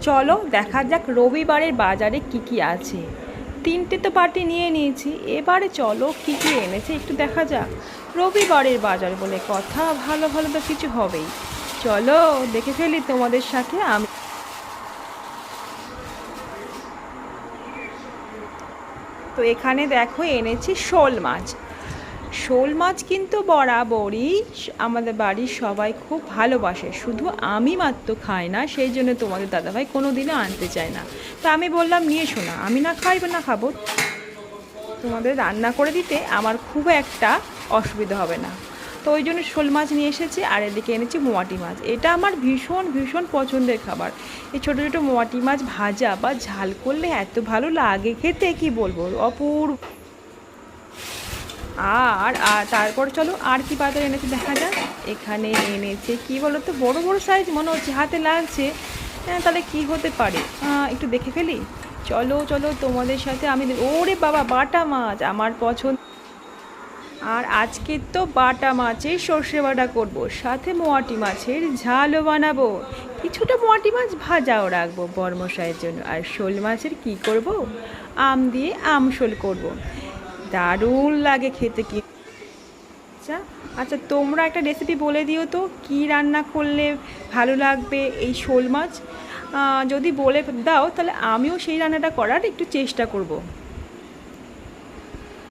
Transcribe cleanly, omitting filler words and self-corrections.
চলো দেখা যাক রবিবারের বাজারে কি কি আছে। তিনটে তো পার্টি নিয়ে নিয়েছি, এবারে চলো কি কি এনেছে একটু দেখা যাক। রবিবারের বাজার বলে কথা, ভালো ভালো তো কিছু হবেই। চলো দেখে ফেলি তোমাদের সাথে আমি। তো এখানে দেখো এনেছি শোল মাছ। শোল মাছ কিন্তু বরাবরই আমাদের বাড়ির সবাই খুব ভালোবাসে, শুধু আমি মাত্র খাই না, সেই জন্য তোমাদের দাদাভাই কোনো দিনও আনতে চায় না। তা আমি বললাম নিয়ে এসো না, আমি না খাইব না খাবো, তোমাদের রান্না করে দিতে আমার খুব একটা অসুবিধা হবে না। তো ওই জন্য শোল মাছ নিয়ে এসেছি, আর এদিকে এনেছি মোয়াটি মাছ। এটা আমার ভীষণ ভীষণ পছন্দের খাবার। এই ছোটো ছোটো মোয়াটি মাছ ভাজা বা ঝাল করলে এত ভালো লাগে খেতে, কি বলবো, অপূর্ব। আর আর তারপর চলো আর কি বাজার এনেছে দেখা যাক। এখানে এনেছে কি বলো তো, বড় বড় সাইজ মনে হচ্ছে, হাতে লাগছে। হ্যাঁ, তাহলে কি হতে পারে, একটু দেখে ফেলি। চলো চলো তোমাদের সাথে আমি ওরে বাবা, বাটা মাছ আমার পছন্দ। আর আজকে তো বাটা মাছের সর্ষে বাটা করবো, সাথে মোয়াটি মাছের ঝালও বানাবো। কিছুটা মোয়াটি মাছ ভাজাও রাখবো বরমশাইয়ের জন্য। আর শোল মাছের কি করব, আম দিয়ে আমশোল করব। দারুণ লাগে খেতে কি। আচ্ছা আচ্ছা, তোমরা একটা রেসিপি বলে দিও তো, কি রান্না করলে ভালো লাগবে এই শোল মাছ। যদি বলে দাও তাহলে আমিও সেই রান্নাটা করার একটু চেষ্টা করব।